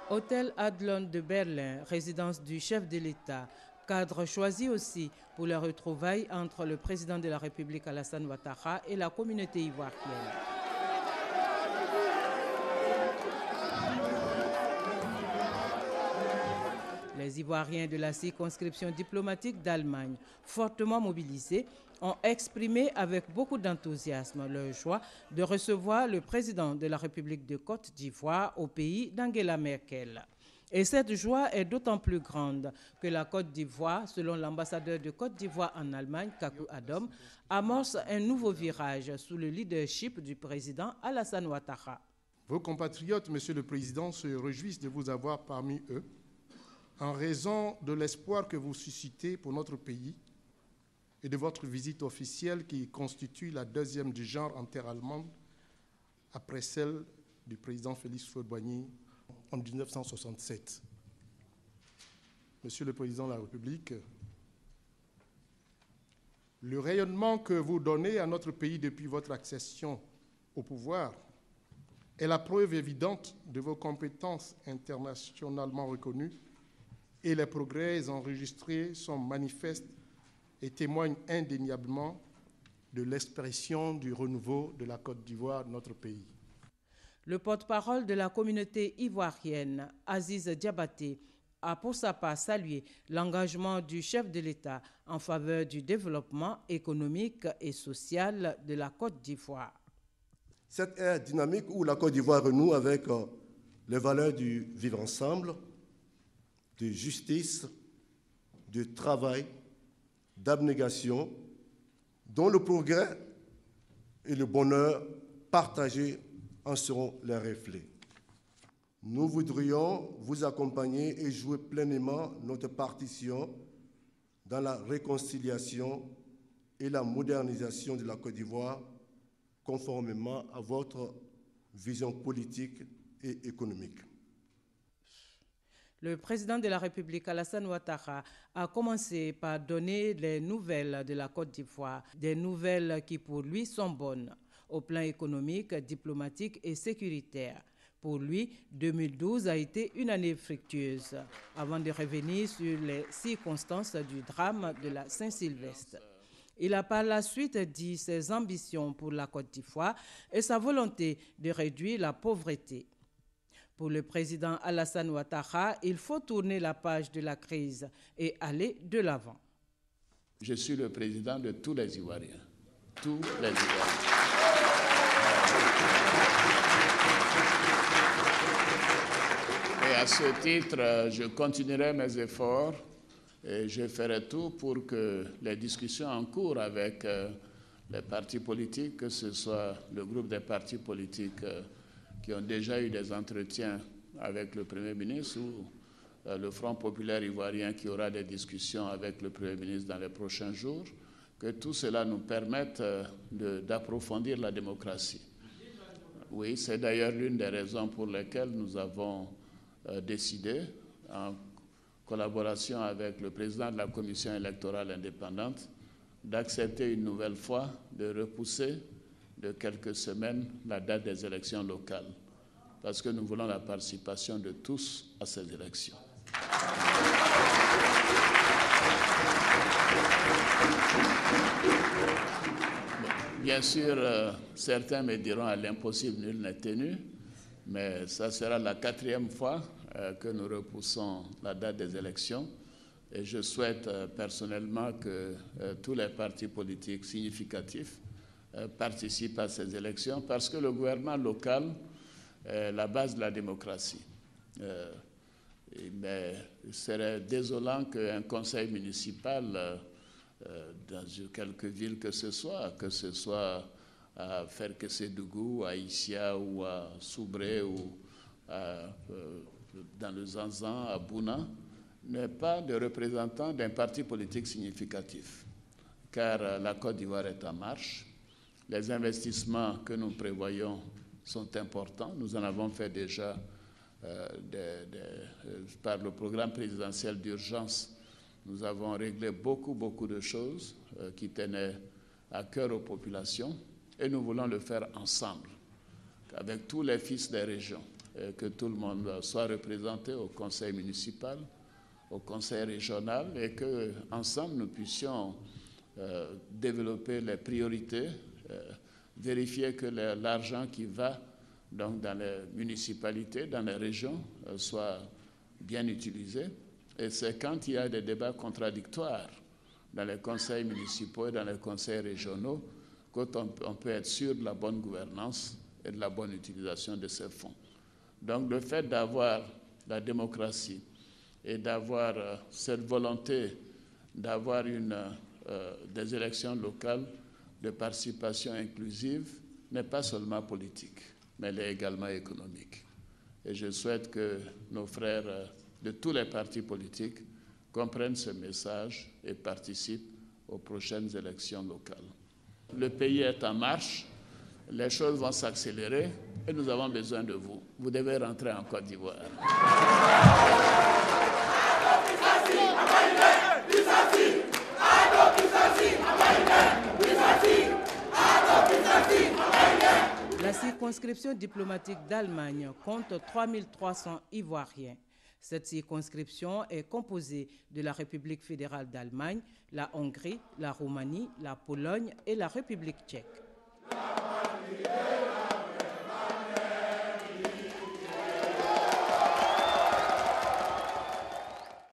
Hôtel Adlon de Berlin, résidence du chef de l'État, cadre choisi aussi pour les retrouvailles entre le président de la République Alassane Ouattara et la communauté ivoirienne. Les Ivoiriens de la circonscription diplomatique d'Allemagne, fortement mobilisés, ont exprimé avec beaucoup d'enthousiasme leur joie de recevoir le président de la République de Côte d'Ivoire au pays d'Angela Merkel. Et cette joie est d'autant plus grande que la Côte d'Ivoire, selon l'ambassadeur de Côte d'Ivoire en Allemagne, Kakou Adom, amorce un nouveau virage sous le leadership du président Alassane Ouattara. Vos compatriotes, Monsieur le Président, se réjouissent de vous avoir parmi eux en raison de l'espoir que vous suscitez pour notre pays et de votre visite officielle qui constitue la deuxième du genre en terre allemande après celle du président Félix Houphouët-Boigny en 1967. Monsieur le Président de la République, le rayonnement que vous donnez à notre pays depuis votre accession au pouvoir est la preuve évidente de vos compétences internationalement reconnues et les progrès enregistrés sont manifestes et témoignent indéniablement de l'expression du renouveau de la Côte d'Ivoire, notre pays. Le porte-parole de la communauté ivoirienne, Aziz Diabaté, a pour sa part salué l'engagement du chef de l'État en faveur du développement économique et social de la Côte d'Ivoire. Cette ère dynamique où la Côte d'Ivoire renoue avec les valeurs du vivre ensemble, de justice, de travail, d'abnégation, dont le progrès et le bonheur partagés en seront les reflets. Nous voudrions vous accompagner et jouer pleinement notre partition dans la réconciliation et la modernisation de la Côte d'Ivoire, conformément à votre vision politique et économique. Le président de la République, Alassane Ouattara, a commencé par donner les nouvelles de la Côte d'Ivoire, des nouvelles qui pour lui sont bonnes, au plan économique, diplomatique et sécuritaire. Pour lui, 2012 a été une année fructueuse, avant de revenir sur les circonstances du drame de la Saint-Sylvestre. Il a par la suite dit ses ambitions pour la Côte d'Ivoire et sa volonté de réduire la pauvreté. Pour le président Alassane Ouattara, il faut tourner la page de la crise et aller de l'avant. Je suis le président de tous les Ivoiriens. Tous les Ivoiriens. Et à ce titre, je continuerai mes efforts et je ferai tout pour que les discussions en cours avec les partis politiques, que ce soit le groupe des partis politiques qui ont déjà eu des entretiens avec le Premier ministre ou le Front populaire ivoirien qui aura des discussions avec le Premier ministre dans les prochains jours, que tout cela nous permette d'approfondir la démocratie. Oui, c'est d'ailleurs l'une des raisons pour lesquelles nous avons décidé, en collaboration avec le président de la Commission électorale indépendante, d'accepter une nouvelle fois de repousser de quelques semaines la date des élections locales, parce que nous voulons la participation de tous à ces élections. Bien sûr, certains me diront à l'impossible, nul n'est tenu, mais ça sera la 4e fois que nous repoussons la date des élections. Et je souhaite personnellement que tous les partis politiques significatifs participent à ces élections parce que le gouvernement local est la base de la démocratie. Mais il serait désolant qu'un conseil municipal dans quelque ville que ce soit à Ferkessédougou, à Issia ou à Soubré ou dans le Zanzan, à Bouna, n'ait pas de représentant d'un parti politique significatif. Car la Côte d'Ivoire est en marche. Les investissements que nous prévoyons sont importants. Nous en avons fait déjà par le programme présidentiel d'urgence. Nous avons réglé beaucoup de choses qui tenaient à cœur aux populations et nous voulons le faire ensemble, avec tous les fils des régions. que tout le monde soit représenté au conseil municipal, au conseil régional, et qu'ensemble nous puissions développer les priorités, vérifier que l'argent qui va donc dans les municipalités, dans les régions, soit bien utilisé. Et c'est quand il y a des débats contradictoires dans les conseils municipaux et dans les conseils régionaux qu'on peut être sûr de la bonne gouvernance et de la bonne utilisation de ces fonds. Donc le fait d'avoir la démocratie et d'avoir cette volonté d'avoir des élections locales de participation inclusive n'est pas seulement politique, mais elle est également économique. Et je souhaite que nos frères de tous les partis politiques comprennent ce message et participent aux prochaines élections locales. Le pays est en marche, les choses vont s'accélérer et nous avons besoin de vous. Vous devez rentrer en Côte d'Ivoire. La circonscription diplomatique d'Allemagne compte 3300 Ivoiriens. Cette circonscription est composée de la République fédérale d'Allemagne, la Hongrie, la Roumanie, la Pologne et la République tchèque.